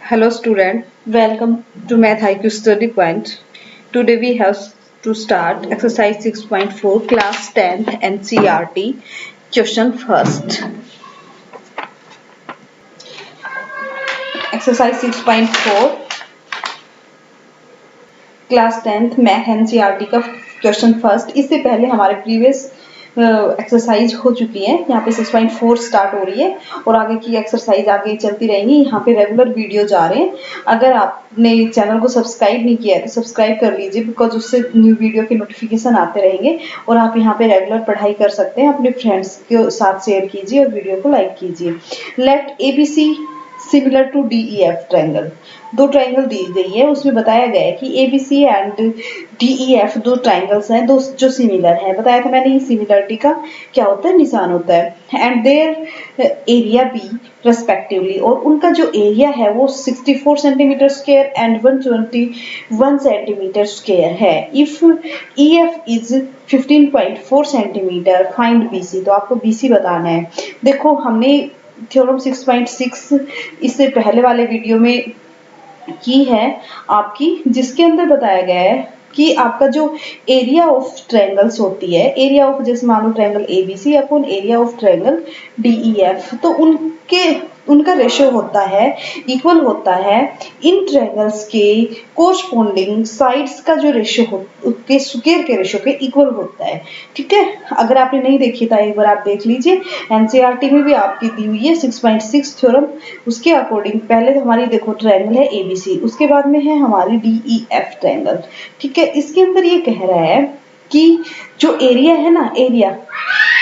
Hello student, welcome to Math IQ Study Point. Today we have to start exercise 6.4 class 10th NCERT question first. Exercise 6.4 class 10th math NCERT का question first. इससे पहले हमारे previous exercise हो चुकी है। यहाँ पे 6.4 start हो रही है और आगे की एक्सरसाइज आगे चलती रहेंगी। यहाँ पे रेगुलर वीडियो जा रहे हैं। अगर आपने चैनल को सब्सक्राइब नहीं किया है तो सब्सक्राइब कर लीजिए, बिकॉज उससे न्यू वीडियो के नोटिफिकेशन आते रहेंगे और आप यहाँ पे रेगुलर पढ़ाई कर सकते हैं। अपने फ्रेंड्स के साथ शेयर कीजिए और वीडियो को लाइक कीजिए। Let ABC similar to DEF triangle. दो ट्रायंगल दी गई है, उसमें बताया गया है कि ABC एंड DEF दो ट्रायंगल्स हैं, दो जो सिमिलर हैं। बताया था मैंने, सिमिलरिटी का क्या होता है, निशान होता है। And their area be respectively, और उनका जो एरिया है वो 64 centimetre square and 121 centimetre square है। If EF is 15.4 centimetre, find BC। तो आपको BC बताना है। देखो, हमने थ्योरम 6.6 इससे पहले वाले वीडियो में की है आपकी, जिसके अंदर बताया गया है कि आपका जो एरिया ऑफ ट्रायंगल्स होती है, एरिया ऑफ, जैसे मान लो ट्रायंगल ABC अपन एरिया ऑफ ट्रायंगल DEF, तो उनका रेशियो होता है, इक्वल होता है इन ट्रायंगल्स के कोरस्पॉन्डिंग साइड्स का जो रेशियो उसके स्क्वायर के रेशियो के इक्वल होता है। ठीक है, अगर आपने नहीं देखी था एक बार आप देख लीजिए। एनसीईआरटी में भी आपकी दी हुई है 6.6 थ्योरम, उसके अकॉर्डिंग पहले तो हमारी देखो ट्रायंगल है ABC, उसके बाद में है हमारी DEF ट्रायंगल। ठीक है, इसके अंदर ये कह रहा है कि जो एरिया है ना, एरिया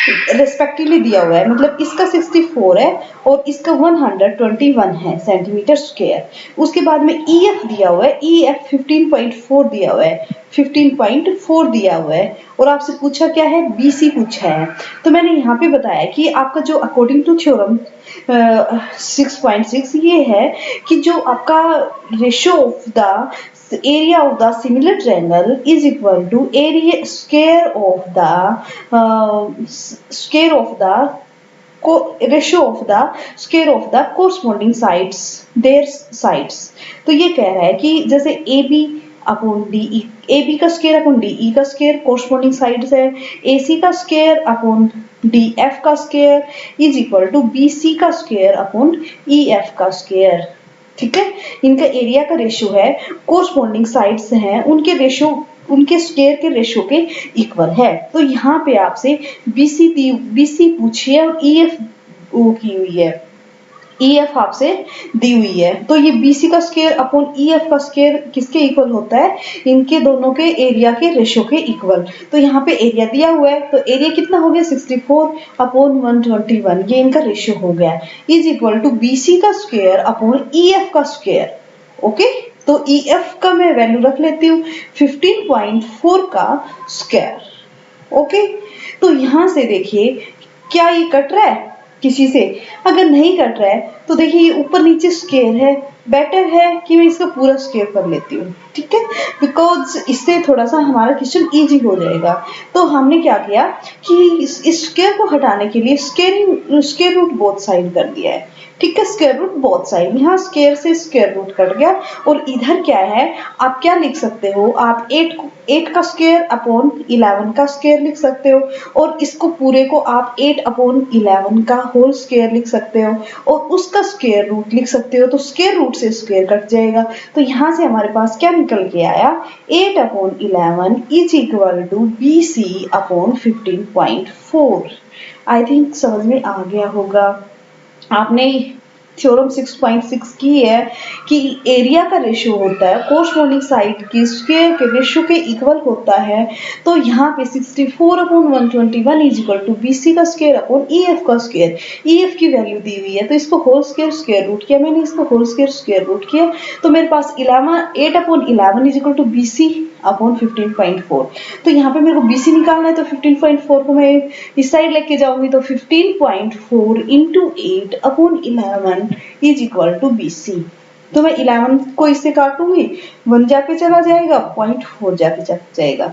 रेस्पेक्टिवली दिया हुआ है, मतलब इसका 64 है और इसका 121 है सेंटीमीटर स्क्वायर। उसके बाद में EF दिया हुआ है, EF 15.4 दिया हुआ है, 15.4 दिया हुआ है। और आपसे पूछा क्या है, BC पूछा है। तो मैंने यहाँ पे बताया कि आपका जो अकॉर्डिंग टू थ्योरम 6.6 ये है कि जो आपका ratio of the area of the similar triangle is equal to area square of the ratio of the square of the corresponding sides, their sides। तो ये कह रहा है कि जैसे AB अपॉन DE, AB का स्क्वायर अपॉन DE का square corresponding sides है, AC का स्क्वायर अपॉन DF का square is equal to BC का स्क्वायर अपॉन EF का स्क्वायर। ठीक है, इनका एरिया का रेशियो है, कोरस्पॉन्डिंग साइड्स हैं, उनके रेशियो, उनके स्क्वायर के रेशियो के इक्वल है। तो यहाँ पे आपसे BC पूछी है और EF वो की हुई है, EF आपसे दी हुई है। तो ये BC का स्क्वायर अपॉन EF का स्क्वायर किसके इक्वल होता है, इनके दोनों के एरिया के रेशियो के इक्वल। तो यहाँ पे एरिया दिया हुआ है, तो एरिया कितना हो गया, 64 अपॉन 121, ये इनका रेशियो हो गया, इज इक्वल टू BC का स्क्वायर अपॉन EF का स्क्वायर। ओके, तो EF का मैं वैल्यू रख लेती हूँ 15.4 का स्क्वायर। ओके, तो यहाँ से देखिए क्या ये कट रहा है किसी से, अगर नहीं कट रहा है तो देखिए ये ऊपर नीचे स्क्वायर है, बेटर है कि मैं इसका पूरा स्क्वायर कर लेती हूँ। ठीक है, बिकॉज इससे थोड़ा सा हमारा क्वेश्चन इजी हो जाएगा। तो हमने क्या किया कि इस स्क्वायर को हटाने के लिए स्क्वायर रूट बोथ साइड कर दिया है। ठीक है, स्क्वायर रूट बोथ साइड, यहाँ स्क्वायर से स्क्वायर रूट कट गया। और इधर क्या है, आप क्या लिख सकते हो, आप 8 का स्क्वायर अपॉन 11 का स्क्वायर लिख सकते हो, और इसको पूरे को आप 8 अपॉन 11 का होल स्क्वायर लिख सकते हो, और उसका स्क्वायर रूट लिख सकते हो। तो स्क्वायर रूट से स्क्वायर कट जाएगा। तो यहाँ से हमारे पास क्या निकल के आया, 8 upon 11 is equal to BC upon 15.4। I think समझ में आ गया होगा। आपने थ्योरम 6.6 की है कि एरिया का रेशियो होता है कोरस्पॉन्डिंग साइड की स्क्वायर के रेशियो के इक्वल होता है। तो यहाँ पे 64 upon 121 is equal to BC का स्क्वायर अपॉन EF का स्क्वायर। EF की वैल्यू दी हुई है, तो इसको होल स्क्वायर रूट किया मैंने, इसको होल स्क्वायर रूट किया, तो मेरे पास 8 upon 11 is equal to BC upon 15.4। तो यहाँ पे मेरे को BC निकालना है, तो 15.4 को मैं इस साइड लेके जाऊंगी, तो 15.4 into 8 upon 11 is equal to BC। तो मैं 11 को इससे काटूंगी, 1 जाके चला जाएगा, 0.4 जाके जाएगा।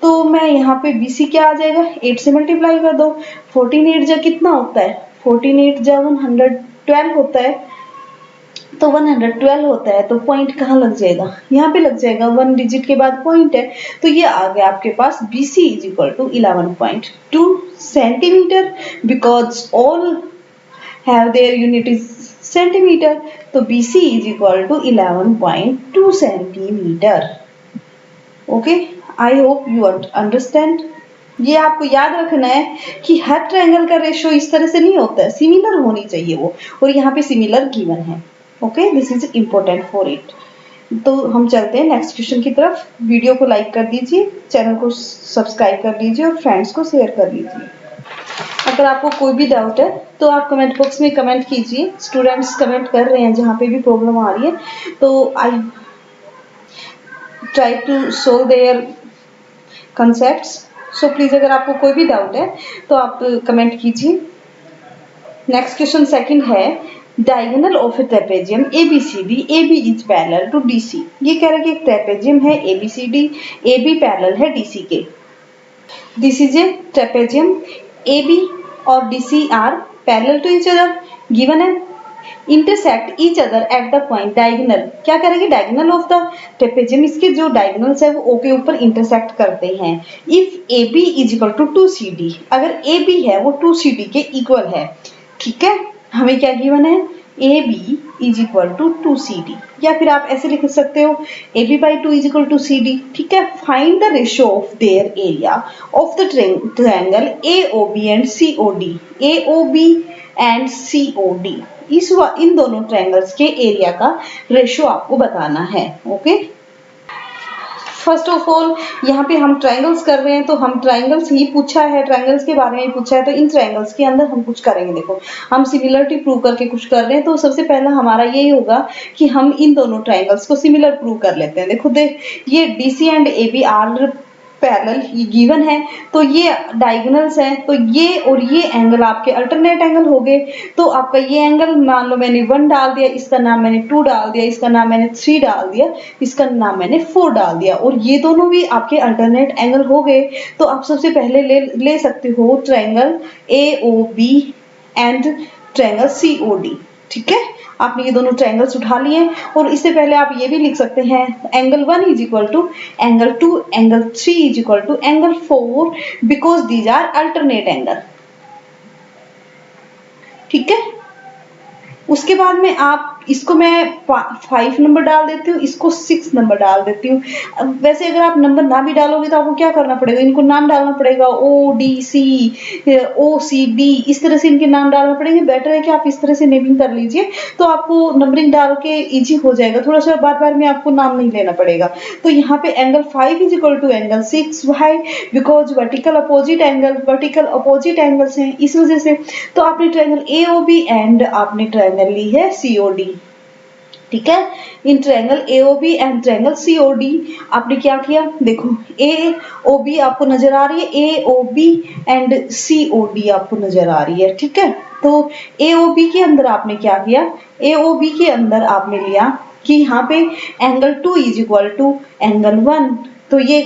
तो मैं यहाँ पे BC क्या आ जाएगा, 8 से मल्टीप्लाई कर दो, 14 8 जा कितना होता है, 14 8 जा 112 होता है। तो 112 होता है, तो पॉइंट कहाँ लग जाएगा, यहाँ पे लग जाएगा, 1 डिजिट के बाद पॉइंट है, तो ये आ गया आपके पास BC is equal to 11.2 centimetre, because all have their unit is centimetre, तो BC is equal to 11.2 centimetre. Okay, I hope you understand. ये आपको याद रखना है कि हर ट्रायंगल का रेशियो इस तरह से नहीं होता है, सिमिलर होनी चाहिए वो, और यहाँ पे सिमिलर गिवन है। Okay, this is important for it. तो हम चलते हैं नेक्स्ट क्वेश्चन की तरफ। वीडियो को लाइक कर दीजिए, चैनल को सब्सक्राइब कर लीजिए और फ्रेंड्स को शेयर कर लीजिए। अगर आपको कोई भी डाउट है तो आप कमेंट बॉक्स में कमेंट कीजिए। स्टूडेंट्स कमेंट कर रहे हैं जहाँ पे भी प्रॉब्लम आ रही है, तो I try to solve their concepts. So please अगर आपको कोई भी डाउट है तो आप कमेंट कीजिए। नेक्स्ट क्वेश्चन सेकंड है, diagonal of a trapezium ABCD, AB is parallel to DC। ये कह रहा है कि एक ट्रेपेजियम है ABCD, AB पैरेलल है DC के। This is a trapezium, AB और DC are parallel to each other, given है intersect each other at the point diagonal. क्या करेंगे, डायगोनल ऑफ द ट्रेपेजियम, इसके जो डायगोनल्स है वो O के ऊपर इंटरसेक्ट करते हैं। If AB is equal to 2CD, अगर AB है वो 2CD के इक्वल है, ठीक है। हमें क्या गिवन है, AB is equal to 2CD, या फिर आप ऐसे लिख सकते हो AB by 2 is equal to CD, ठीक है। Find the ratio of their area of the triangle AOB and COD, AOB and COD, इन दोनों ट्रायंगल्स के एरिया का रेशियो आपको बताना है। ओके, फर्स्ट ऑफ ऑल यहाँ पे हम ट्रायंगल्स कर रहे हैं, तो हम ट्रायंगल्स ही पूछा है, ट्रायंगल्स के बारे में ही पूछा है, तो इन ट्रायंगल्स के अंदर हम कुछ करेंगे। देखो, हम सिमिलरिटी प्रूव करके कुछ कर रहे हैं, तो सबसे पहला हमारा यही होगा कि हम इन दोनों ट्रायंगल्स को सिमिलर प्रूव कर लेते हैं। देखो ये DC and AB are parallel given है, तो ये डायगोनल्स हैं, तो ये और ये एंगल आपके अल्टरनेट एंगल हो गए। तो आपका ये एंगल, मान लो मैंने 1 डाल दिया, इसका नाम मैंने 2 डाल दिया, इसका नाम मैंने 3 डाल दिया, इसका नाम मैंने 4 डाल दिया, और ये दोनों भी आपके अल्टरनेट एंगल हो गए। तो आप सबसे पहले ले सकते हो triangle AOB and triangle COD, ठीक है। आपने ये दोनों ट्रायंगल्स उठा लिए, और इससे पहले आप ये भी लिख सकते हैं angle 1 is equal to angle 2, angle 3 is equal to angle 4, because these are alternate angle, ठीक है। उसके बाद में आप इसको मैं 5 नंबर डाल देती हूँ, इसको 6 नंबर डाल देती हूँ। वैसे अगर आप नंबर ना भी डालोगे तो आपको क्या करना पड़ेगा, इनको नाम डालना पड़ेगा, ODC OCD, इस तरह से इनके नाम डालना पड़ेंगे। बेटर है कि आप इस तरह से नेमिंग कर लीजिए, तो आपको नंबरिंग डाल के इजी हो जाएगा, थोड़ा सा बार बार में आपको नाम नहीं लेना पड़ेगा। तो यहाँ पे angle 5 is equal to angle 6, why, because vertical opposite angles हैं, इस वजह से। तो आपने ट्रायंगल AOB एंड आपने ट्रायंगल ली है COD, ठीक है। इन triangle AOB and triangle COD आपने क्या किया, देखो AOB आपको नजर आ रही है, AOB एंड COD आपको नजर आ रही है, ठीक है। तो AOB के अंदर आपने क्या किया, AOB के अंदर आपने लिया कि यहाँ पे angle 2 is equal to angle 1, तो ये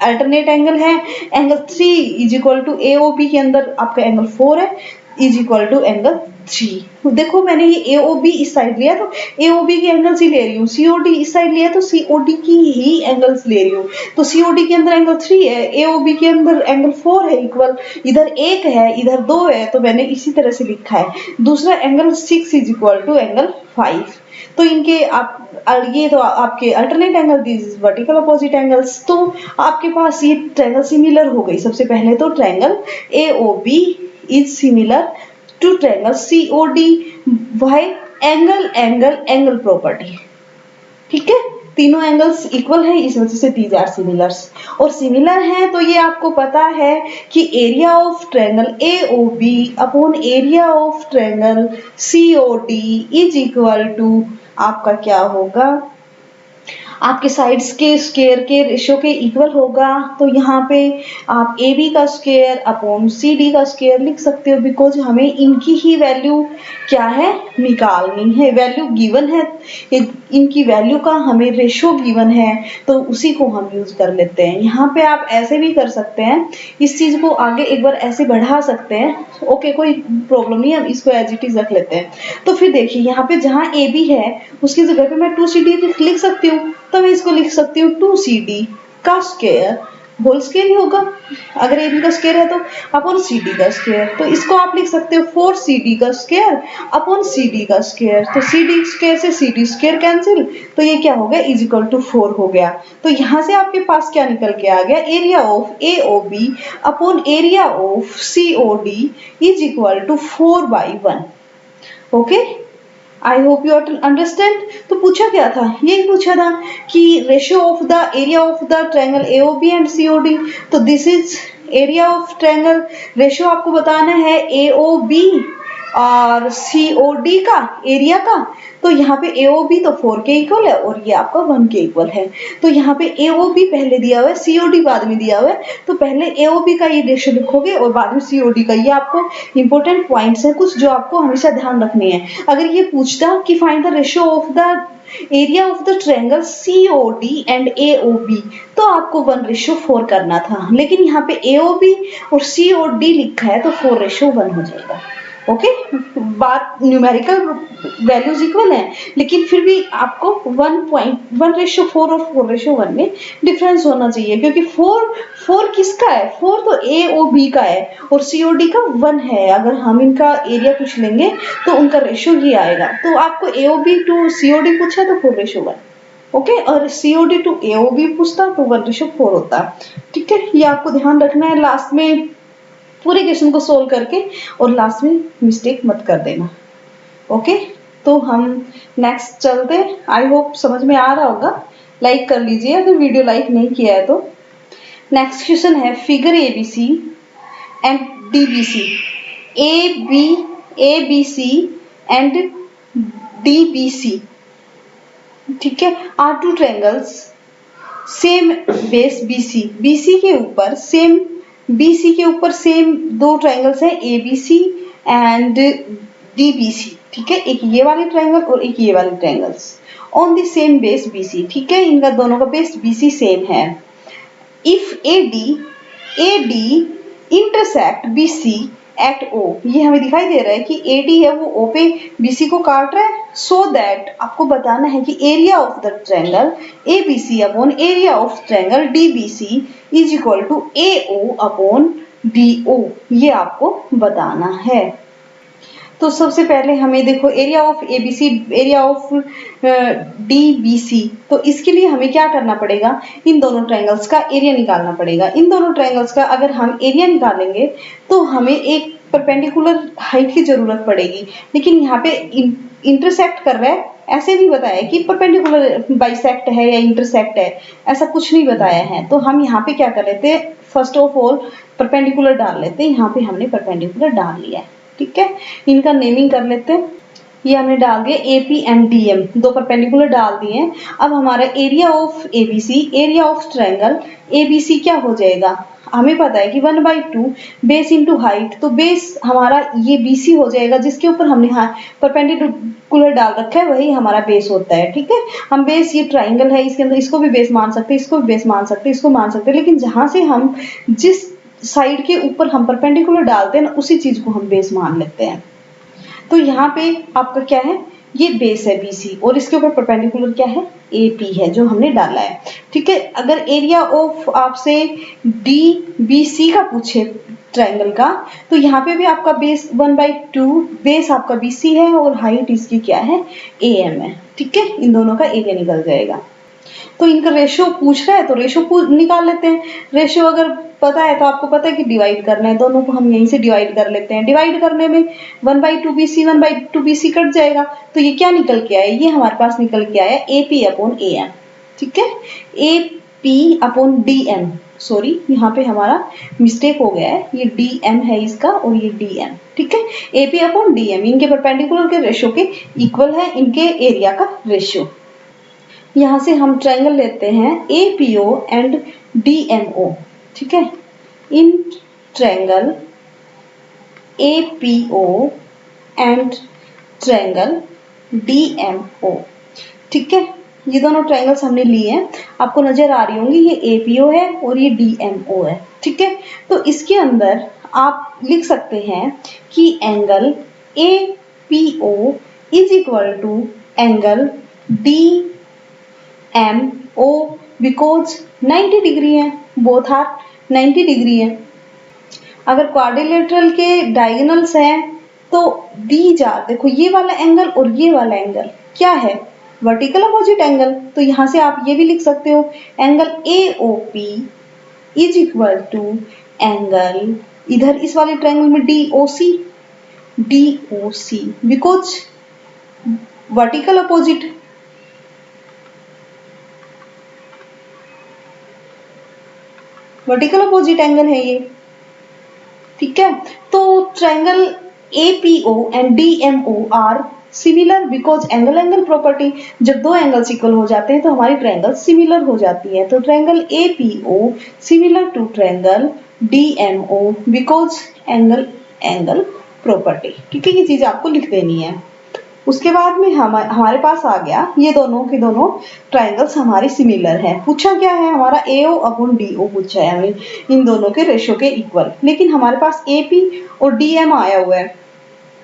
अल्टरनेट एंगल है। Angle 3 is equal to AOB के अंदर आपका एंगल 4 है, इज इक्वल टू एंगल 3। देखो मैंने ये AOB इस साइड लिया तो AOB के एंगल्स ही ले रही हूँ, COD इस साइड लिया तो COD की ही एंगल्स ले रही हूँ। तो COD के अंदर एंगल 3 है, AOB के अंदर एंगल 4 है इक्वल, इधर 1 है इधर 2 है, तो मैंने इसी तरह से लिखा है। दूसरा angle 6 is equal to angle 5, तो इनके आप ये तो आपके alternate angle, this vertical opposite angles. तो आपके पास ये ट्रायंगल सिमिलर हो गई। सबसे पहले तो triangle AOB is similar to triangle COD by angle property, ठीक है। तीनों एंगल्स इक्वल है, इस वजह से दीज आर सिमिलर्स। और सिमिलर है तो ये आपको पता है कि area of triangle AOB upon area of triangle COD is equal to आपका क्या होगा, आपके साइड्स के स्क्वायर के रेशियो के इक्वल होगा, तो यहाँ पे आप ए बी का स्क्वायर अपॉन सी डी का स्क्वायर लिख सकते हो, बिकॉज हमें इनकी ही वैल्यू क्या है, निकालनी है। वैल्यू गिवन है, इनकी वैल्यू का हमें रेशियो गिवन है, तो उसी को हम यूज कर लेते हैं। यहाँ पे आप ऐसे भी कर सकते हैं, इस चीज को आगे एक बार ऐसे बढ़ा सकते हैं। ओके, कोई प्रॉब्लम नहीं, हम इसको एज इट इज रख लेते हैं। तो फिर देखिए यहाँ पे जहाँ ए बी है उसकी जगह पे मैं 2CD लिख सकती हूँ, तो मैं इसको लिख सकती हूँ 2CD का स्क्वायर होल स्क्वायर ही होगा, अगर ए बी का स्क्वायर है तो, अपॉन सी डी का स्क्वायर। तो इसको आप लिख सकते हो 4CD का स्क्वायर अपॉन सी डी का स्क्वायर। तो सी डी स्क्वायर से सी डी स्क्वायर कैंसिल, तो ये क्या हो गया, इज इक्वल टू 4 हो गया। तो यहाँ से आपके पास क्या निकल के आ गया, area of A O B upon area of C O D is equal to 4/1। Okay, I hope you understand. तो पूछा क्या था, यही पूछा था कि ratio of the area of the triangle AOB and COD। तो this is area of triangle, ratio आपको बताना है AOB और COD का एरिया का। तो यहाँ पे AOB तो 4 के इक्वल है और ये आपका 1 के इक्वल है। तो यहाँ पे AOB पहले दिया हुआ है, COD बाद में दिया हुआ है, तो पहले AOB का ये रेशियो लिखोगे और बाद में COD का। ये आपको इंपॉर्टेंट पॉइंट्स है कुछ जो आपको हमेशा ध्यान रखने हैं। अगर ये पूछता कि find the ratio of the area of the triangle COD and AOB, तो आपको 1:4 करना था, लेकिन यहाँ पे AOB और COD लिखा है तो 4:1 हो जाएगा। ओके, बात न्यूमेरिकल वैल्यूज इक्वल है, लेकिन फिर भी आपको 1:4 और 4:1 में डिफरेंस होना चाहिए, क्योंकि 4 किसका है, 4 तो AOB का है और COD का 1 है। अगर हम इनका एरिया पूछ लेंगे तो उनका रेशियो ही आएगा। तो आपको AOB टू COD पूछा तो 4:1, ओके, और COD टू AOB पूछता तो 1:4 होता। ठीक है, ये आपको ध्यान रखना है लास्ट में पूरे क्वेश्चन को सोल्व करके, और लास्ट में मिस्टेक मत कर देना। ओके, तो हम नेक्स्ट चलते। आई होप समझ में आ रहा होगा, लाइक कर लीजिए अगर वीडियो लाइक नहीं किया है तो। नेक्स्ट क्वेश्चन है figure ABC and DBC, ABC and DBC। ठीक है, are two triangles same base BC के ऊपर सेम, BC के ऊपर सेम दो ट्रायंगल्स हैं ABC एंड DBC। ठीक है, एक ये वाले ट्रायंगल और एक ये वाले triangles on the same base BC। ठीक है, इनका दोनों का बेस BC सेम है। If AD intersect BC at O, ये हमें दिखाई दे रहा है कि AD है वो O पे BC को काट रहा है, सो दैट आपको बताना है कि area of the triangle ABC upon area of triangle DBC is equal to AO upon BO, ये आपको बताना है। तो सबसे पहले हमें देखो area of ABC, area of DBC, तो इसके लिए हमें क्या करना पड़ेगा, इन दोनों ट्रायंगल्स का एरिया निकालना पड़ेगा। इन दोनों ट्रायंगल्स का अगर हम एरिया निकालेंगे तो हमें एक परपेंडिकुलर हाइट की जरूरत पड़ेगी, लेकिन यहाँ पे इंटरसेक्ट कर रहा है, ऐसे नहीं बताया कि परपेंडिकुलर बाइसेक्ट है या इंटरसेक्ट है, ऐसा कुछ नहीं बताया है। तो हम यहाँ पे क्या कर लेते हैं, फर्स्ट ऑफ ऑल परपेंडिकुलर डाल लेते हैं। यहाँ पे हमने परपेंडिकुलर डाल लिया है। ठीक है, इनका नेमिंग कर लेते हैं। ये हमने डाल दिया AP एंड DM, दो परपेंडिकुलर डाल दिए हैं। अब हमारा area of ABC, area of triangle ABC क्या हो जाएगा, हमें पता है कि 1/2 बेस इंटू हाइट, तो बेस हमारा ये BC हो जाएगा, जिसके ऊपर हमने परपेंडिकुलर डाल रखा है वही हमारा बेस होता है। ठीक है, हम बेस, ये ट्राइंगल है, इसके अंदर इसको भी बेस मान सकते हैं, इसको भी बेस मान सकते हैं, इसको मान सकते हैं, लेकिन जहां से हम जिस साइड के ऊपर हम परपेंडिकुलर डालते हैं ना, उसी चीज को हम बेस मान लेते हैं। तो यहाँ पे आपका क्या है, ये बेस है BC और इसके ऊपर परपेंडिकुलर क्या है, AP है जो हमने डाला है। ठीक है, अगर एरिया ऑफ आपसे DBC का पूछे ट्रायंगल का, तो यहाँ पे भी आपका बेस 1/2 बेस आपका BC है और हाइट इसकी क्या है, AM है। ठीक है, इन दोनों का एरिया निकल जाएगा। तो इनका रेशियो पूछ रहा है तो रेशियो निकाल लेते हैं। रेशियो अगर पता है तो आपको पता है कि डिवाइड करना है, दोनों को हम यहीं से डिवाइड कर लेते हैं। डिवाइड करने में 1/2 BC कट जाएगा, तो ये क्या निकल के आया, ये हमारे पास निकल के आया AP अपॉन AM। ठीक है, AP अपॉन DM, सॉरी यहाँ पे हमारा मिस्टेक हो गया है, ये DM है इसका और ये DM। ठीक है, AP अपॉन DM इनके परपेंडिकुलर के रेशियो के इक्वल है इनके एरिया का रेशियो। यहाँ से हम ट्रायंगल लेते हैं APO एंड DMO, ठीक है। इन triangle APO and triangle DMO, ठीक है। ये दोनों ट्रायंगल्स हमने लिए हैं, आपको नजर आ रही होंगी, ये APO है और ये DMO है, ठीक है। तो इसके अंदर आप लिख सकते हैं कि angle APO is equal to angle DMO because 90 degree है, बोथ आर 90 डिग्री है। अगर क्वाड्रिलेटरल के डायगोनल्स हैं तो दीज आर, देखो ये वाला एंगल और ये वाला एंगल क्या है, वर्टिकल अपोजिट एंगल। तो यहां से आप ये भी लिख सकते हो angle AOP is equal to angle, इधर इस वाले ट्रायंगल में DOC because vertical opposite, vertical opposite angle है ये, ठीक है। तो triangle APO and DMO are similar because angle angle property, जब दो एंगल्स इक्वल हो जाते हैं तो हमारी ट्रायंगल सिमिलर हो जाती है। तो triangle APO similar to triangle DMO because angle angle property, ठीक है। ये चीज आपको लिख देनी है। उसके बाद में हमारे पास आ गया ये दोनों के दोनों ट्रायंगल्स हमारे सिमिलर हैं। पूछा क्या है हमारा AO अपॉन DO पूछा है हमें, इन दोनों के रेशो के इक्वल, लेकिन हमारे पास AP और DM आया हुआ है।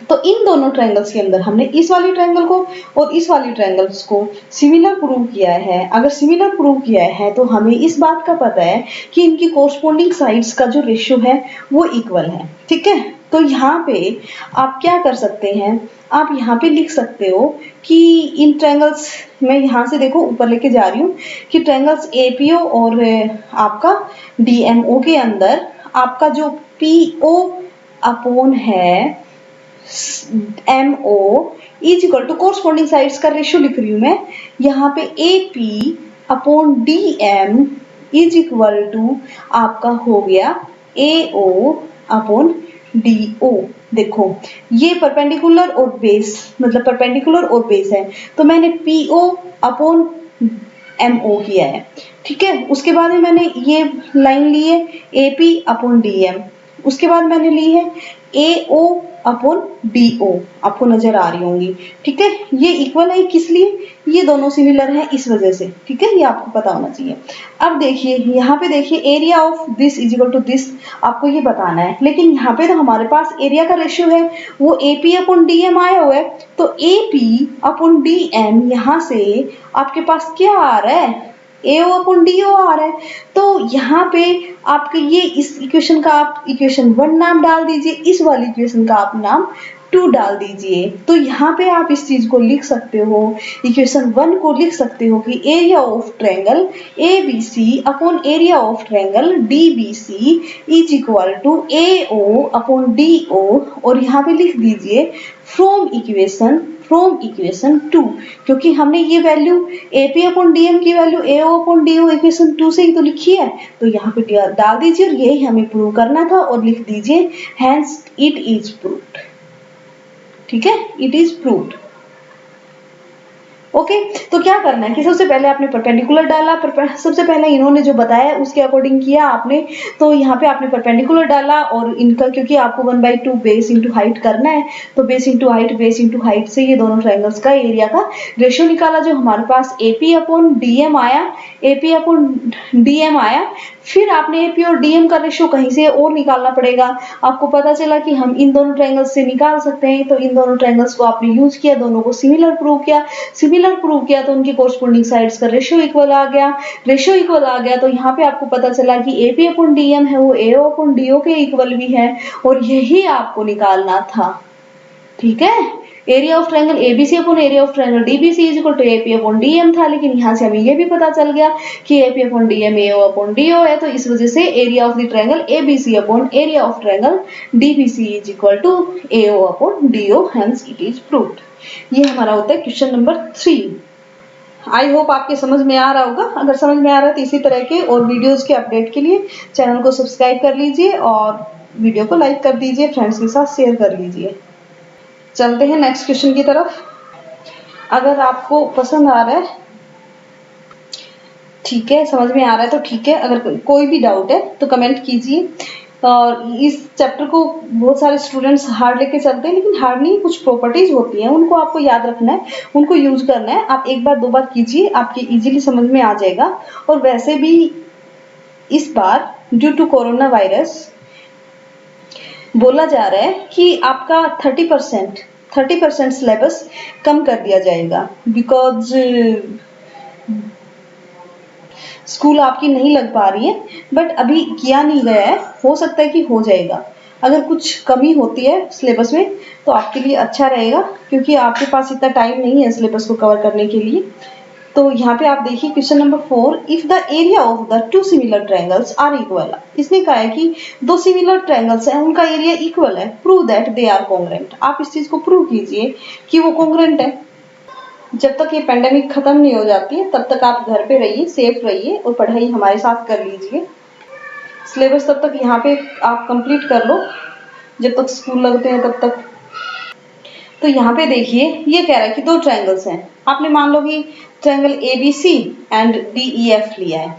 तो इन दोनों ट्रायंगल्स के अंदर हमने इस वाली ट्रायंगल को और इस वाली ट्रायंगल्स को सिमिलर प्रूव किया है। अगर सिमिलर प्रूव किया है तो हमें इस बात का पता है कि इनकी कोरस्पोंडिंग साइड्स का जो रेशियो है वो इक्वल है, ठीक है। तो यहाँ पे आप क्या कर सकते हैं, आप यहाँ पे लिख सकते हो कि इन ट्रायंगल्स, मैं यहाँ से देखो ऊपर लेके जा रही हूँ कि ट्रायंगल्स APO और आपका DMO के अंदर आपका जो PO अपॉन है MO is equal to corresponding sides का रेशियो लिख रही हूं मैं, यहाँ पे AP upon DM is equal to आपका हो गया AO अपॉन DO। देखो ये परपेंडिकुलर और बेस, मतलब परपेंडिकुलर और बेस है, तो मैंने PO अपॉन MO किया है, ठीक है। उसके बाद में मैंने ये लाइन ली है AP अपॉन DM, उसके बाद मैंने ली है AO अपॉन DO, आपको नजर आ रही होंगी, ठीक है। ये इक्वल है किस लिए, ये दोनों सिमिलर है इस वजह से, ठीक है। ये आपको पता होना चाहिए। अब देखिए यहाँ पे देखिए area of this is equal to this, आपको ये बताना है, लेकिन यहाँ पे तो हमारे पास एरिया का रेशियो है वो AP अपॉन DM आया हुआ है, तो AP अपॉन DM यहाँ से आपके पास क्या आ रहा है, AO अपॉन DO आ रहा है। तो यहाँ पे आपके ये इस इक्वेशन का आप इक्वेशन 1 नाम डाल दीजिए, इस वाली इक्वेशन का आप नाम 2 डाल दीजिए। तो यहाँ पे आप इस चीज को लिख सकते हो, इक्वेशन 1 को लिख सकते हो कि area of triangle ABC upon area of triangle DBC is equal to AO upon DO, और यहाँ पे लिख दीजिए फ्रॉम इक्वेशन 2, क्योंकि हमने ये वैल्यू AP अपॉन DM की value AO upon DO equation 2 से ही तो लिखी है, तो यहाँ पे डाल दीजिए और यही हमें प्रूव करना था, और लिख दीजिए हैंस इट इज प्रूव्ड, ठीक है, इट इज प्रूव्ड। ओके, तो क्या करना है कि सबसे पहले आपने परपेंडिकुलर डाला, सबसे पहले इन्होंने जो बताया उसके अकॉर्डिंग किया आपने, तो यहाँ पे आपने परपेंडिकुलर डाला और इनका, क्योंकि आपको 1/2 बेस इंटू हाइट करना है, तो बेस इंटू हाइट से ये दोनों ट्रायंगल्स का एरिया का रेशियो निकाला, जो हमारे पास AP अपॉन DM आया। फिर आपने AP और DM का रेशियो कहीं से और निकालना पड़ेगा, आपको पता चला कि हम इन दोनों ट्रायंगल्स से निकाल सकते हैं, तो इन दोनों ट्रायंगल्स को आपने यूज किया, दोनों को सिमिलर प्रूव किया तो उनकी कोरस्पोंडिंग साइड्स का रेशियो इक्वल आ गया। तो यहाँ पे आपको पता चला कि AP अपॉन DM है वो AO अपॉन DO के इक्वल भी है, और यही आपको निकालना था, ठीक है। Area of triangle ABC upon area of triangle DBC is equal to AP upon DM था, लेकिन यहाँ से हमें ये भी पता चल गया कि AP upon DM AO upon DO है, तो इस वजह से area of the triangle ABC upon area of triangle DBC is equal to AO upon DO, hence it is proved. ये हमारा होता है क्वेश्चन नंबर 3। आई होप आपके समझ में आ रहा होगा। अगर समझ में आ रहा है तो इसी तरह के और वीडियोस के अपडेट के लिए चैनल को सब्सक्राइब कर लीजिए और वीडियो को लाइक कर दीजिए, फ्रेंड्स के साथ शेयर कर लीजिए। चलते हैं नेक्स्ट क्वेश्चन की तरफ। अगर आपको पसंद आ रहा है ठीक है, समझ में आ रहा है तो ठीक है, अगर कोई भी डाउट है तो कमेंट कीजिए। और इस चैप्टर को बहुत सारे स्टूडेंट्स हार्ड लेके चलते हैं, लेकिन हार्ड नहीं, कुछ प्रॉपर्टीज होती हैं उनको आपको याद रखना है, उनको यूज करना है। आप एक बार दो बार कीजिए, आपके इजीली समझ में आ जाएगा। और वैसे भी इस बार ड्यू टू कोरोना वायरस बोला जा रहा है कि आपका 30% सिलेबस कम कर दिया जाएगा, बिकॉज स्कूल आपकी नहीं लग पा रही है। बट अभी किया नहीं गया है, हो सकता है कि हो जाएगा। अगर कुछ कमी होती है सिलेबस में तो आपके लिए अच्छा रहेगा, क्योंकि आपके पास इतना टाइम नहीं है सिलेबस को कवर करने के लिए। तो यहाँ पे आप देखिए question number 4, if the area of the two similar triangles are equal. इसने कहा है कि दो सिमिलर ट्रायंगल्स हैं, उनका एरिया इक्वल है, prove that they are congruent. आप इस चीज को प्रूव कीजिए कि वो कॉन्ग्रुएंट है। जब तक ये पेंडेमिक खत्म नहीं हो जाती है तब तक आप घर पे रहिए, सेफ रहिए और पढ़ाई हमारे साथ कर लीजिए। सिलेबस तब तक यहाँ पे आप कंप्लीट कर लो, जब तक स्कूल लगते हैं तब तक। तो यहाँ पे देखिए ये कह रहा है कि दो ट्रायंगल्स हैं, आपने मान लो कि ट्रायंगल ABC एंड DEF लिया है,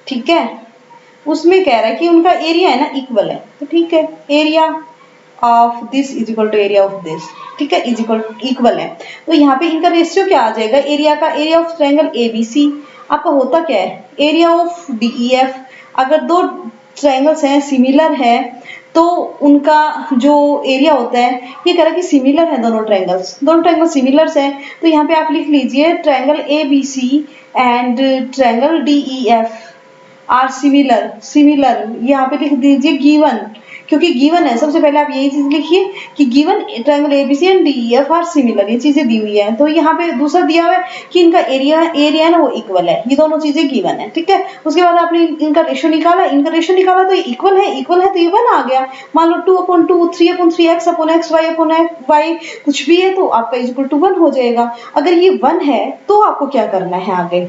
ठीक है। उसमें कह रहा है कि उनका एरिया है ना इक्वल है, तो ठीक है, area of this is equal to area of this, ठीक है, इज इक्वल है। तो यहाँ पे इनका रेशियो क्या आ जाएगा, एरिया का, एरिया ऑफ ट्रायंगल ABC आपका होता क्या है, एरिया ऑफ DEF। अगर दो ट्रायंगल्स हैं सिमिलर है तो उनका जो एरिया होता है, ये कह रहा है कि सिमिलर है दोनों ट्रायंगल सिमिलर हैं। तो यहाँ पे आप लिख लीजिए triangle ABC and triangle DEF are similar यहाँ पे लिख दीजिए गिवन, क्योंकि गिवन है। सबसे पहले आप यही चीज लिखिए कि given triangle ABC and DEF are similar, ये चीजें दी हुई है। तो यहाँ पे दूसरा दिया हुआ है कि इनका एरिया है ना वो इक्वल है, ये दोनों चीजें गिवन है, ठीक है। उसके बाद आपने इनका रेशियो निकाला, तो इक्वल है तो ये 1 आ गया। मान लो 2/2, 3/3, x/x, y/y कुछ भी है तो आपका इक्वल टू 1 हो जाएगा। अगर ये 1 है तो आपको क्या करना है आगे,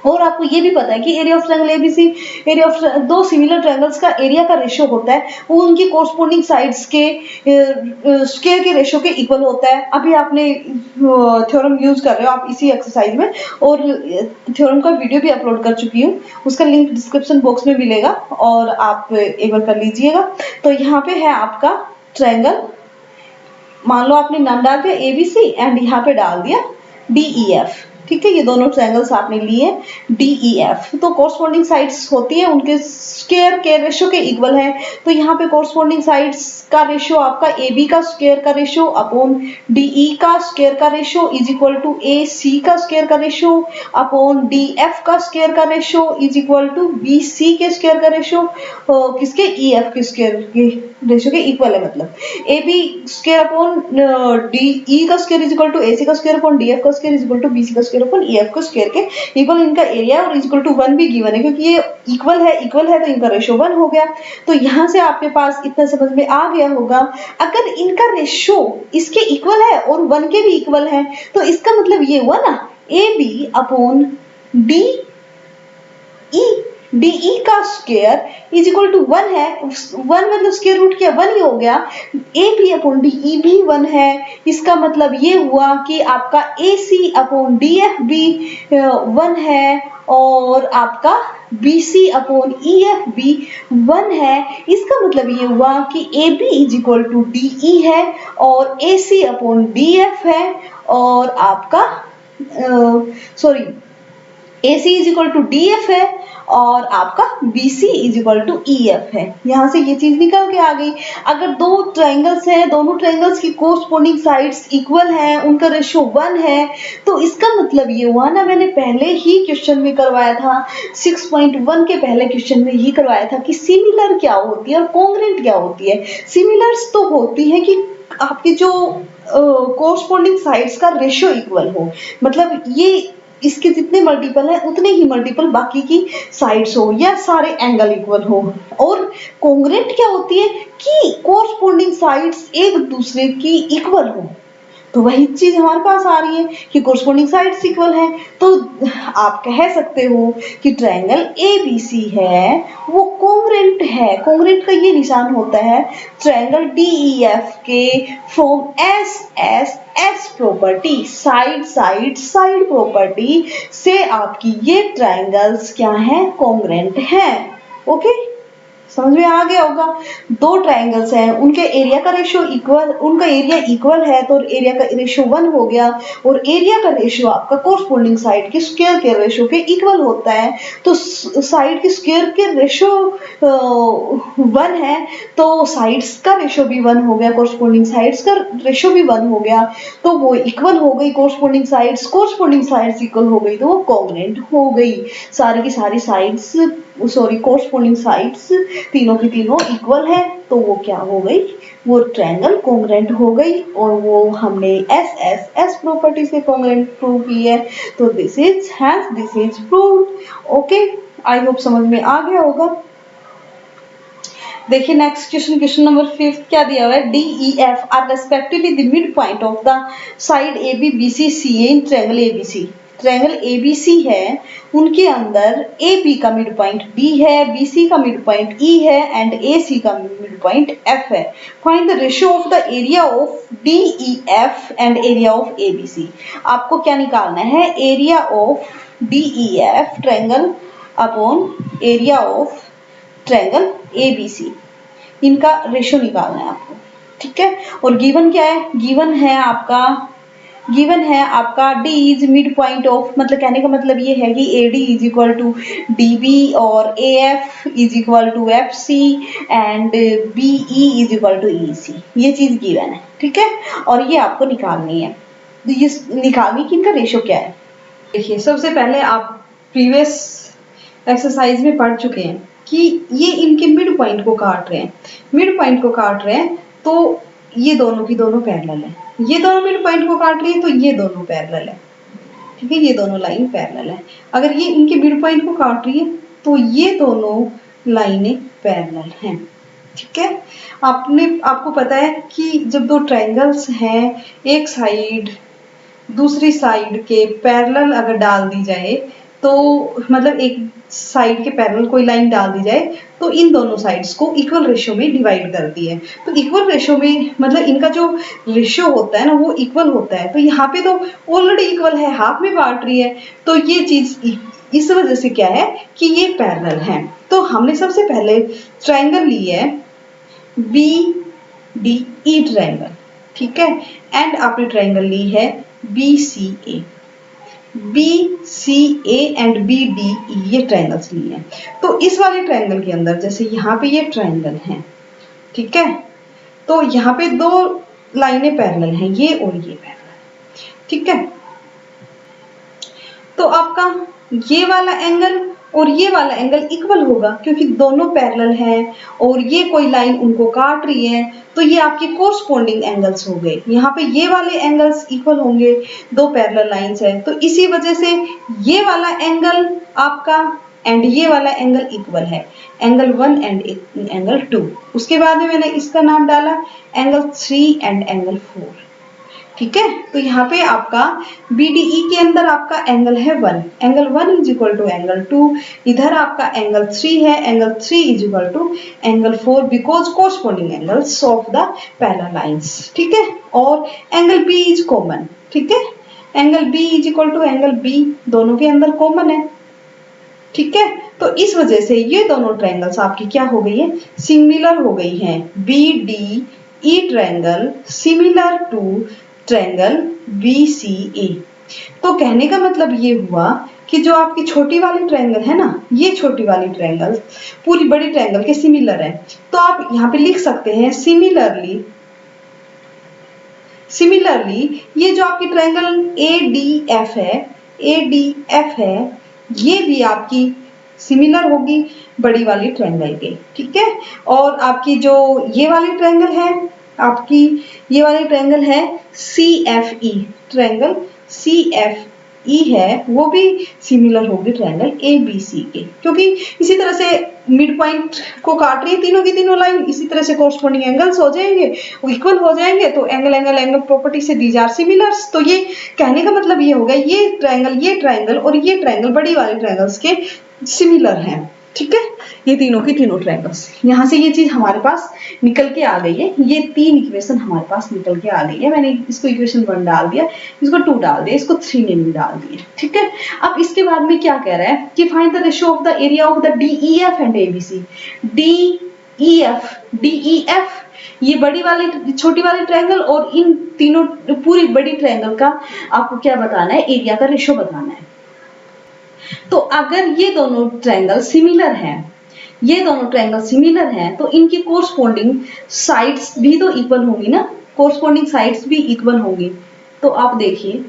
और आपको ये भी पता है कि area of triangle ABC, area of दो सिमिलर ट्रायंगल्स का एरिया का रेशियो होता है वो उनकी कोरस्पोंडिंग साइड्स के स्क्वायर के रेशियो के इक्वल होता है। अभी आपने थ्योरम यूज कर रहे हो आप इसी एक्सरसाइज में, और थ्योरम का वीडियो भी अपलोड कर चुकी हूँ, उसका लिंक डिस्क्रिप्शन बॉक्स में मिलेगा और आप एक बार कर लीजिएगा। तो यहाँ पे है आपका ट्रायंगल, मान लो आपने नाम डाल दिया ABC एंड यहाँ पे डाल दिया DEF, ठीक है। ये दोनों ट्रायंगल्स आपने लिए DEF, तो कोरस्पोंडिंग साइड्स होती है उनके स्क्वायर के रेशियो के इक्वल है। तो यहाँ पे कोरस्पोंडिंग साइड्स का रेशियो आपका AB का स्क्वायर का रेशियो अपॉन DE का स्क्वायर का ratio is equal to AC का स्क्वायर का रेशियो अपॉन DF का स्क्वायर का ratio is equal to BC के स्क्वायर का रेशियो, किसके EF के स्क्वायर के रेशियो के इक्वल है। मतलब AB स्क्वायर अपॉन DE का square is equal to AC का स्क्वायर अपॉन DF का square is equal to BC का स्क्वायर अपन EF को स्क्वायर के इक्वल इनका एरिया और इक्वल टू 1 भी गिवन है, क्योंकि ये इक्वल है तो इनका रेशियो 1 हो गया। तो यहाँ से आपके पास इतना समझ में आ गया होगा, अगर इनका रेशियो इसके इक्वल है और 1 के भी इक्वल है तो इसका मतलब ये हुआ ना AB अपॉन DE का स्क्वायर इज इक्वल टू 1 है, 1 मतलब स्क्वायर रूट किया 1 ही हो गया। AB अपॉन DE भी 1 है, इसका मतलब ये हुआ कि आपका AC अपॉन DF भी 1 है और आपका BC अपॉन EF भी 1 है। इसका मतलब ये हुआ कि AB is equal to DE है और AC अपॉन DF है और आपका AC is equal to DF है और आपका BC is equal to EF है। यहाँ से ये चीज निकल के आ गई। अगर दो ट्रायंगल्स हैं, दोनों ट्रायंगल्स की कोरस्पोंडिंग साइड्स इक्वल हैं, उनका रेशियो 1 है, तो इसका मतलब ये हुआ ना, मैंने पहले ही क्वेश्चन में करवाया था, 6.1 के पहले क्वेश्चन में ही करवाया था कि सिमिलर क्या होती है और कॉन्ग्रुएंट क्या होती है। सिमिलर्स तो होती है कि आपकी जो कोरस्पोंडिंग साइड्स का रेशियो इक्वल हो, मतलब ये इसके जितने मल्टीपल है उतने ही मल्टीपल बाकी की साइड्स हो या सारे एंगल इक्वल हो। और कॉन्ग्रुएंट क्या होती है कि कोरस्पोंडिंग साइड्स एक दूसरे की इक्वल हो। तो वही चीज हमारे पास आ रही है कि कोरस्पोंडिंग साइड्स इक्वल है। तो आप कह सकते हो कि ट्रायंगल ABC है वो कोंग्रुएंट है। कोंग्रुएंट का ये निशान होता है ट्रायंगल DEF के from S property, side side side property से आपकी ये ट्रायंगल्स क्या है, कोंग्रुएंट है। ओके, समझ में आ गया होगा। दो ट्रायंगल्स हैं, उनके एरिया का रेशियो इक्वल, उनका एरिया इक्वल है तो एरिया का रेशियो 1 हो गया, और एरिया का रेशियो आपका कोरस्पोंडिंग साइड के स्क्वायर के रेशियो के इक्वल होता है। तो साइड के स्क्वायर के रेशियो 1 है तो साइड्स का रेशियो भी 1 हो गया, कोरस्पोंडिंग साइड्स का रेशियो भी 1 हो गया, तो वो इक्वल हो गई कोरस्पोंडिंग साइड्स इक्वल हो गई तो वो कोंग्रुएंट हो गई। सारी की सारी साइड्स कोरस्पोंडिंग साइड्स तीनों की तीनों इक्वल है तो वो क्या हो गई, वो ट्रायंगल कोंग्रुएंट हो गई, और वो हमने एस प्रॉपर्टी से कोंग्रुएंट प्रूव की है। तो this is proved. Okay, I hope समझ में आ गया होगा। देखिए नेक्स्ट क्वेश्चन नंबर 5 क्या दिया हुआ है, DEF are respectively the mid point of the side AB BC CA in triangle ABC। Triangle ABC है, उनके अंदर AB का मिड पॉइंट D है, BC का मिड पॉइंट E है एंड AC का मिड पॉइंट F है। Find the ratio of the area of DEF and area of ABC। आपको क्या निकालना है, area of DEF triangle upon area of triangle ABC, इनका रेशियो निकालना है आपको, ठीक है। और गिवन क्या है, गिवन है आपका D is mid point of, मतलब कहने का मतलब ये है कि AD is equal to DB और AF is equal to FC and BE is equal to EC, ये चीज गिवन है, ठीक है। और ये आपको निकालनी है, तो ये निकालनी कि इनका रेशियो क्या है। देखिए सबसे पहले आप प्रीवियस एक्सरसाइज में पढ़ चुके हैं कि ये इनके मिड पॉइंट को काट रहे हैं, तो ये दोनों की दोनों पैरेलल है, ये दोनों मिड पॉइंट को काट रही है तो ये दोनों पैरेलल है, ठीक है, ये दोनों लाइन पैरेलल है। अगर ये इनके मिड पॉइंट को काट रही है तो ये दोनों लाइनें पैरेलल हैं, ठीक है। आपको पता है कि जब दो ट्रायंगल्स हैं, एक साइड दूसरी साइड के पैरेलल अगर डाल दी जाए, तो मतलब एक साइड के पैरेलल कोई लाइन डाल दी जाए तो इन दोनों साइड्स को इक्वल रेशियो में डिवाइड करती है। तो इक्वल रेशियो में मतलब इनका जो रेशियो होता है ना वो इक्वल होता है, तो यहाँ पे तो ऑलरेडी इक्वल है, हाफ में बांट रही है, तो ये चीज इस वजह से क्या है कि ये पैरेलल है। तो हमने सबसे पहले ट्रायंगल ली है BDE ट्रायंगल, ठीक है, एंड आपने ट्रायंगल ली है BCA एंड BDE, ये ट्रायंगल्स लिए हैं। तो इस वाले ट्रायंगल के अंदर जैसे यहाँ पे ये ट्रायंगल है, ठीक है, तो यहाँ पे दो लाइनें पैरेलल हैं, ये और ये पैरेलल, ठीक है। तो आपका ये वाला एंगल और ये वाला एंगल इक्वल होगा क्योंकि दोनों पैरेलल हैं और ये कोई लाइन उनको काट रही है, तो ये आपके कोरस्पोंडिंग एंगल्स हो गए। यहाँ पे ये वाले एंगल्स इक्वल होंगे, दो पैरेलल लाइंस है, तो इसी वजह से ये वाला एंगल आपका एंड ये वाला एंगल इक्वल है, एंगल 1 एंड एंगल 2। उसके बाद में मैंने इसका नाम डाला एंगल 3 एंड एंगल 4, ठीक है। तो यहाँ पे आपका BDE के अंदर आपका एंगल है 1, angle 1 is equal to angle 2, इधर आपका एंगल 3 है, angle 3 is equal to angle 4 because corresponding angles of the parallel lines, ठीक है। और एंगल B इज कॉमन, ठीक है, angle B is equal to angle B दोनों के अंदर कॉमन है, ठीक है। तो इस वजह से ये दोनों ट्रायंगल्स आपकी क्या हो गई है, सिमिलर हो गई हैं। BDE triangle similar to triangle BCA। तो कहने का मतलब ये हुआ कि जो आपकी छोटी वाली ट्रायंगल है ना, ये छोटी वाली ट्रायंगल पूरी बड़ी ट्रायंगल के सिमिलर है। तो आप यहाँ पे लिख सकते हैं सिमिलरली ये जो आपकी ट्रायंगल ADF है, ये भी आपकी सिमिलर होगी बड़ी वाली ट्रायंगल के, ठीक है। और आपकी जो ये वाली ट्रायंगल है, आपकी ये वाली ट्रायंगल है CFE ट्रायंगल CFE ई है वो भी सिमिलर होगी ट्रायंगल ए बी सी के, क्योंकि इसी तरह से मिड पॉइंट को काट रही है तीनों की तीनों लाइन, इसी तरह से कॉरस्पॉन्डिंग एंगल्स हो जाएंगे, इक्वल हो जाएंगे, तो एंगल एंगल एंगल प्रॉपर्टी से दीज आर सिमिलर्स। तो ये कहने का मतलब ये हो गया ये ट्रायंगल और ये ट्रायंगल बड़ी वाले ट्रायंगल्स के सिमिलर हैं, ठीक है, ये तीनों की तीनों ट्रायंगल्स। यहाँ से ये चीज हमारे पास निकल के आ गई है, ये 3 इक्वेशन हमारे पास निकल के आ गई है। मैंने इसको इक्वेशन 1 डाल दिया, इसको 2 डाल दिया, इसको 3 में भी डाल दिया, ठीक है। अब इसके बाद में क्या कह रहा है कि find the ratio of the area of the DEF and ABC। DEF ये बड़ी वाली छोटी वाली ट्रायंगल और इन तीनों पूरी बड़ी ट्रायंगल का आपको क्या बताना है, एरिया का रेशियो बताना है। तो अगर ये दोनों ट्रायंगल सिमिलर हैं, ये दोनों ट्रायंगल सिमिलर हैं, तो इनकी कोरस्पॉन्डिंग साइड्स भी तो इक्वल होंगी ना, कोरस्पॉन्डिंग साइड्स भी इक्वल होंगी। तो आप देखिए,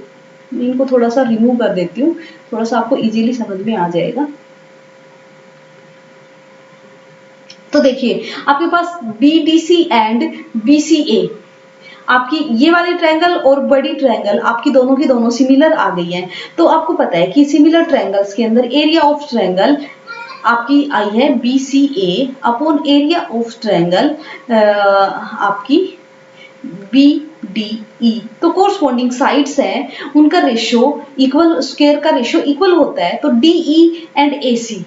मैं इनको थोड़ा सा रिमूव कर देती हूँ, थोड़ा सा आपको इजीली समझ में आ जाएगा। तो देखिए आपके पास BDC एंड BCA, आपकी ये वाली ट्रायंगल और बड़ी ट्रायंगल आपकी दोनों की दोनों सिमिलर आ गई हैं। तो आपको पता है कि सिमिलर ट्रायंगल्स के अंदर एरिया ऑफ ट्रायंगल आपकी आई है BCA upon area of triangle आपकी BDE। तो कोरस्पॉन्डिंग साइड्स हैं, उनका रेशियो इक्वल, स्क्वायर का रेशियो इक्वल होता है। तो DE एंड AC,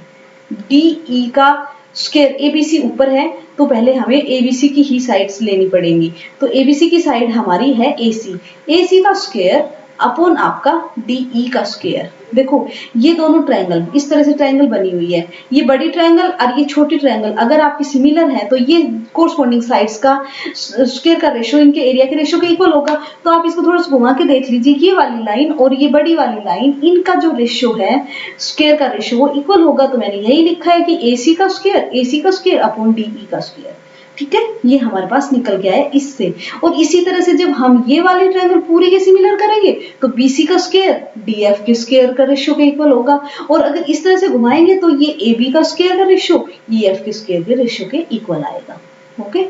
DE का स्क्वायर ABC ऊपर है, तो पहले हमें ABC की ही साइड्स लेनी पड़ेंगी। तो ABC की साइड हमारी है AC का स्क्वायर अपॉन आपका DE का स्क्वायर। देखो ये दोनों ट्रायंगल इस तरह से ट्रायंगल बनी हुई है, ये बड़ी ट्रायंगल और ये छोटी ट्रायंगल अगर आपकी सिमिलर है तो ये कोरस्पॉन्डिंग साइड्स का स्क्वायर का रेशियो इनके एरिया के रेशियो के इक्वल होगा। तो आप इसको थोड़ा सा घुमा के देख लीजिए, ये वाली लाइन और ये बड़ी वाली लाइन, इनका जो रेशियो है स्क्वायर का रेशियो वो इक्वल होगा। तो मैंने यही लिखा है कि AC का स्क्वायर अपॉन DE का स्क्वायर, ठीक है, ये हमारे पास निकल गया है इससे। और इसी तरह से जब हम ये वाले ट्रायंगल पूरे के सिमिलर करेंगे तो BC का स्क्वायर DF के स्क्वायर का रेशियो के इक्वल होगा। और अगर इस तरह से घुमाएंगे तो ये AB का स्क्वायर का रेशियो EF के स्क्वायर के रेशियो के इक्वल आएगा। ओके,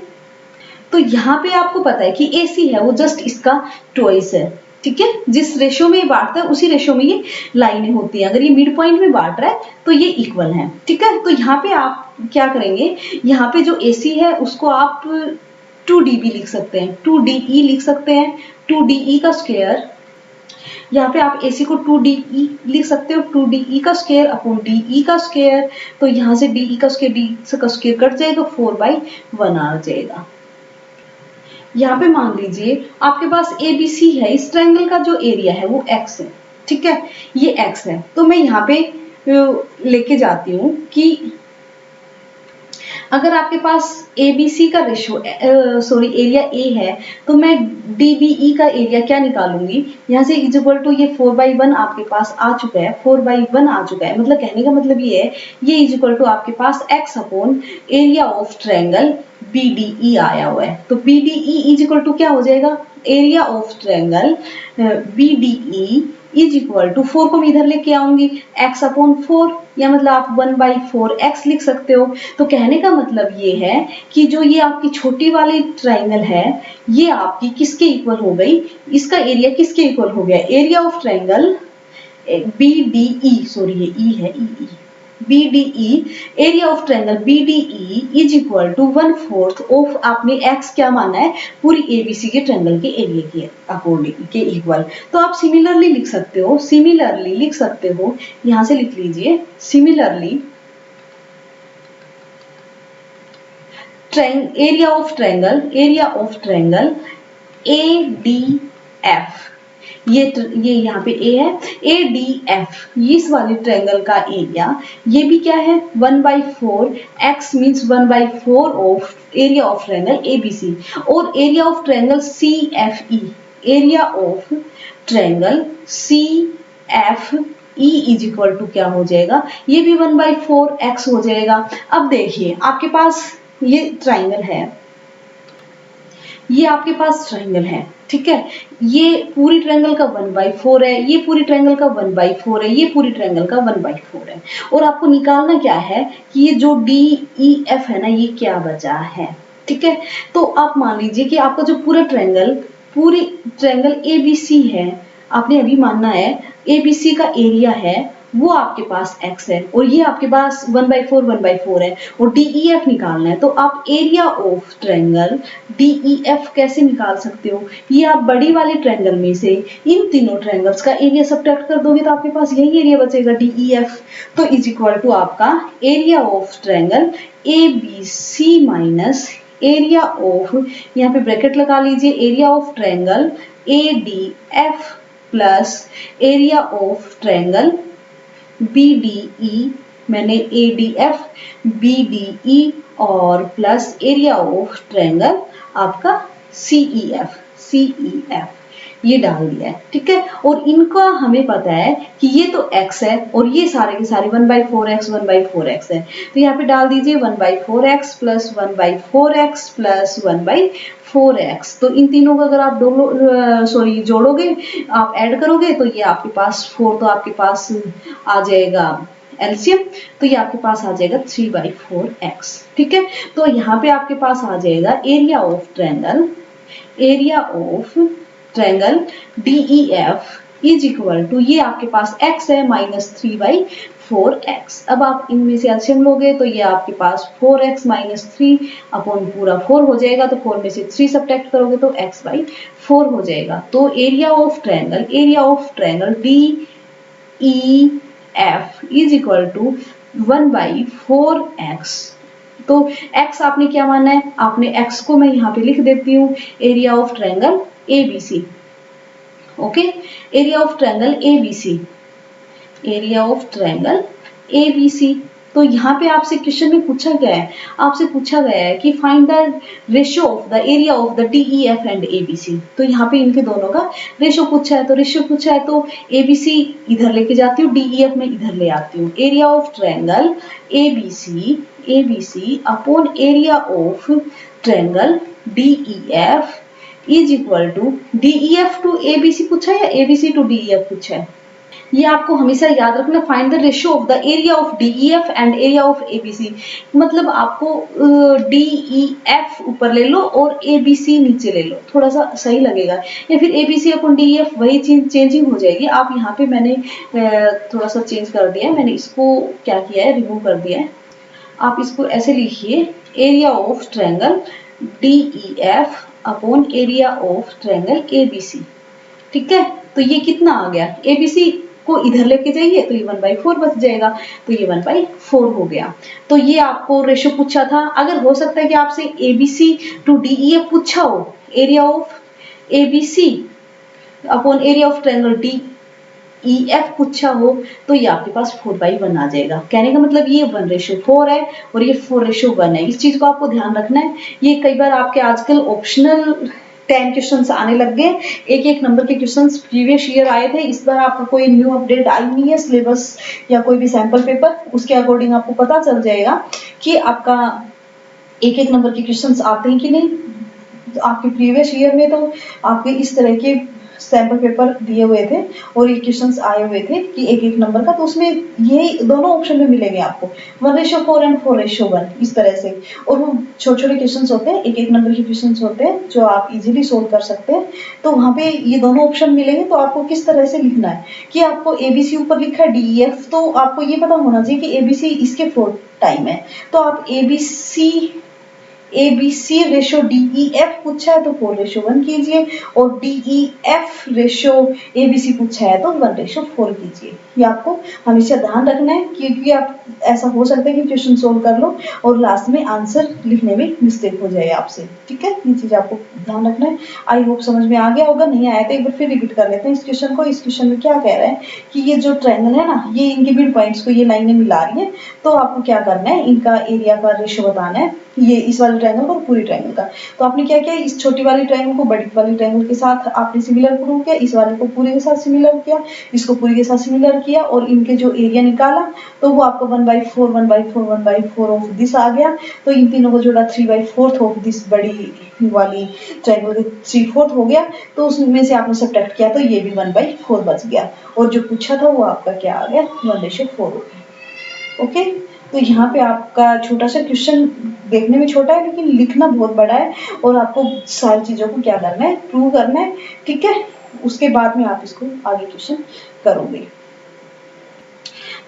तो यहाँ पे आपको पता है कि AC है वो जस्ट इसका ट्वाइस है, ठीक है, जिस रेशियो में ये बांटता है उसी रेशियो में ये लाइनें होती हैं। अगर ये मिड पॉइंट में बांट रहा है तो ये इक्वल है, ठीक है। तो यहाँ पे आप क्या करेंगे, यहाँ पे जो AC है उसको आप 2DB लिख सकते हैं, 2DE लिख सकते हैं, 2DE का स्क्वायर, यहाँ पे आप AC को 2DE लिख सकते हो, 2DE का स्क्वायर अपॉन DE का स्क्वायर। तो यहाँ से DE का स्क्वायर D का स्क्वायर कट जाएगा, 4/1 आ जाएगा। यहाँ पे मान लीजिए आपके पास ABC है, इस ट्रायंगल का जो एरिया है वो X है, ठीक है, ये X है। तो मैं यहाँ पे लेके जाती हूँ कि अगर आपके पास ABC का रेशियो एरिया A है, तो मैं DBE का एरिया क्या निकालूंगी, यहाँ से इक्वल टू ये 4/1 आपके पास आ चुका है, 4/1 आ चुका है। मतलब कहने का मतलब ये है, ये इक्वल टू आपके पास X upon area of triangle BDE आया हुआ है। तो BDE इज इक्वल टू क्या हो जाएगा, area of triangle BDE is equal to 4 को मैं इधर लेके आऊंगी, x अपॉन 4, या मतलब आप 1/4x लिख सकते हो। तो कहने का मतलब ये है कि जो ये आपकी छोटी वाली ट्रायंगल है ये आपकी किसके इक्वल हो गई, इसका एरिया किसके इक्वल हो गया, area of triangle BDE, sorry ये E है, BDE, area of triangle BDE is equal to 1/4 of, आपने x क्या माना है, पूरी ABC के ट्रायंगल के एरिया के अकॉर्डिंग के इक्वल। तो आप सिमिलरली लिख सकते हो, सिमिलरली लिख सकते हो, यहां से लिख लीजिए similarly area of triangle ADF, ये यहाँ पे A है, ADF इस वाले ट्रायंगल का एरिया, ये भी क्या है 1/4, x means 1/4 of area of triangle ABC। और area of triangle CFE, area of triangle CFE is equal to क्या हो जाएगा, ये भी 1/4x हो जाएगा। अब देखिए आपके पास ये ट्रायंगल है, ये आपके पास ट्रायंगल है, ठीक है, ये पूरी ट्रायंगल का 1/4 है, ये पूरी ट्रायंगल का 1/4 है, ये पूरी ट्रायंगल का 1/4 है। और आपको निकालना क्या है कि ये जो DEF है ना, ये क्या बचा है, ठीक है। तो आप मान लीजिए कि आपका जो पूरी ट्रायंगल ABC है, आपने अभी मानना है ABC का एरिया है वो आपके पास x है और ये आपके पास 1/4 है और DEF निकालना है। तो आप एरिया ऑफ ट्रायंगल DEF कैसे निकाल सकते हो? ये आप बड़ी वाले ट्रायंगल में से इन तीनों ट्रायंगल्स का एरिया सब्ट्रैक्ट कर दोगे तो आपके पास यही एरिया बचेगा DEF। तो इज इक्वल टू आपका area of triangle ABC minus area of, यहाँ पे ब्रैकेट लगा लीजिए, area of triangle ADF plus area of triangle BDE, मैंने ADF BDE और प्लस एरिया ऑफ ट्रायंगल आपका CEF ये डाल दिया है, ठीक है। और इनका हमें पता है कि ये तो x है और ये सारे के सारे 1/4x है, तो यहाँ पे डाल दीजिए 1/4x plus 1/4x plus 1/4x। तो इन तीनों का अगर आप जोड़ोगे, आप ऐड करोगे तो ये आपके पास 4, तो आपके पास आ जाएगा एलसीएम, तो ये आपके पास आ जाएगा 3/4x, ठीक है। तो यहाँ पे आपके पास आ जाएगा area of triangle DEF is equal to, ये आपके पास x है माइनस 3/4x। अब आप इनमें से एलसीएम लोगे तो ये आपके पास 4x माइनस 3 अपॉन पूरा 4 हो जाएगा, तो 4 में से 3 सब्ट्रैक्ट करोगे तो x/4 हो जाएगा। तो area of triangle DEF is equal to 1/4x। तो x आपने क्या माना है? आपने x को मैं यहाँ पे लिख देती हूँ area of triangle ABC, okay. Area of triangle ABC। तो यहाँ पे आपसे क्वेश्चन में पूछा गया है, कि find the ratio of the area of the DEF and ABC। तो यहाँ पे इनके दोनों का रेशियो पूछा है, तो ABC इधर लेके जाती हूँ, DEF में इधर ले आती हूँ। Area of triangle ABC upon area of triangle DEF is equal to DEF to ABC पूछा है या ABC टू DEF पूछा है? ये आपको हमेशा याद रखना, find the ratio of the area of DEF and area of ABC। मतलब आपको DEF ऊपर ले लो और ABC नीचे ले लो, थोड़ा सा सही लगेगा, या फिर ABC अपॉन DEF वही चेंजिंग हो जाएगी। आप यहाँ पे मैंने थोड़ा सा चेंज कर दिया है, मैंने इसको क्या किया है, रिमूव कर दिया है। आप इसको ऐसे लिखिए, area of triangle DEF upon area of triangle ABC, ठीक है। तो ये कितना आ गया, ABC को इधर लेके जाइए तो ये 1/4 बच जाएगा, तो ये 1/4 हो गया। तो ये आपको रेशियो पूछा था। अगर हो सकता है कि आपसे ABC टू DEF पूछा हो, area of ABC upon area of triangle DEF पूछा हो, तो ये आपके पास 4/1 आ जाएगा। कहने का मतलब ये 1/4 है और ये 4/1 है। इस चीज को आपको ध्यान रखना है। ये कई बार आपके आजकल ऑप्शनल 10 क्वेश्चंस आने लग गए, एक नंबर के क्वेश्चंस प्रीवियस ईयर आए थे। इस बार आपका कोई न्यू अपडेट आई नहीं है, सिलेबस या कोई भी सैंपल पेपर, उसके अकॉर्डिंग आपको पता चल जाएगा कि आपका एक नंबर के क्वेश्चंस आते हैं कि नहीं। आपके प्रीवियस ईयर में तो आपके इस तरह के सैंपल पेपर दिए हुए थे और ये क्वेश्चंस आए हुए थे कि एक नंबर का, तो उसमें ये दोनों ऑप्शन में मिलेंगे आपको 1/4 एंड 4/1 इस तरह से। और वो छोटे क्वेश्चंस होते हैं, एक नंबर के क्वेश्चंस होते हैं जो आप इजीली सोल्व कर सकते हैं। तो वहां पे ये दोनों ऑप्शन मिलेंगे। तो आपको किस तरह से लिखना है कि आपको ABC ऊपर लिखा है DEF, तो आपको ये पता होना चाहिए कि ABC इसके 4 टाइम है, तो आप ABC रेशो DEF पूछा है तो 4/1 कीजिए, और DEF रेशो ABC पूछा है तो 1/4 कीजिए। ये आपको हमेशा ध्यान रखना है, क्योंकि आप ऐसा हो सकता है कि क्वेश्चन सोल्व कर लो और लास्ट में आंसर लिखने में मिस्टेक हो जाए आपसे, ठीक है। ये चीज आपको ध्यान रखना है। आई होप समझ में आ गया होगा, नहीं आया तो एक बार फिर रिपीट कर लेते हैं इस क्वेश्चन को। इस क्वेश्चन में क्या कह रहा है कि ये जो ट्रायंगल है ना, ये इनके मिड पॉइंट्स को ये लाइनें मिला रही है, तो आपको क्या करना है, इनका एरिया का रेशियो बताना है, ये इस वाले ट्रायंगल और पूरी ट्रायंगल का। तो आपने क्या किया, इस छोटी वाली ट्रायंगल को बड़ी वाली ट्रायंगल के साथ आपने सिमिलर प्रूव किया, इस वाले को पूरे के साथ सिमिलर किया, इसको पूरी के साथ सिमिलर किया, और इनके जो एरिया निकाला तो वो आपको 1/4 ऑफ दिस आ गया। तो इन तीनों को जोड़ा 3/4 ऑफ दिस बड़ी वाली ट्रायंगल के 3/4 हो गया। तो उसमें से आपने सब्ट्रैक्ट किया तो ये भी 1/4 बच गया, और जो पूछा था वो आपका क्या आ गया, 1/4 हो गया। ओके, तो यहाँ पे आपका छोटा सा क्वेश्चन देखने में छोटा है लेकिन लिखना बहुत बड़ा है, और आपको सारी चीजों को क्या करना है, प्रूव करना है, ठीक है। उसके बाद में आप इसको आगे क्वेश्चन करोगे।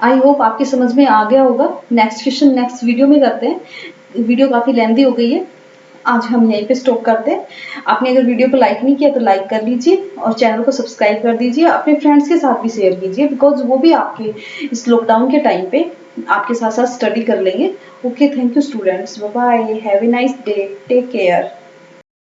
आई होप आपके समझ में आ गया होगा। नेक्स्ट क्वेश्चन नेक्स्ट वीडियो में करते हैं। वीडियो काफ़ी लेंथी हो गई है, आज हम यहीं पे स्टॉप करते हैं। आपने अगर वीडियो को लाइक नहीं किया तो लाइक कर लीजिए और चैनल को सब्सक्राइब कर दीजिए। अपने फ्रेंड्स के साथ भी शेयर कीजिए, बिकॉज वो भी आपके इस लॉकडाउन के टाइम पे आपके साथ साथ स्टडी कर लेंगे। Okay, thank you students, bye bye, have a nice day, take care.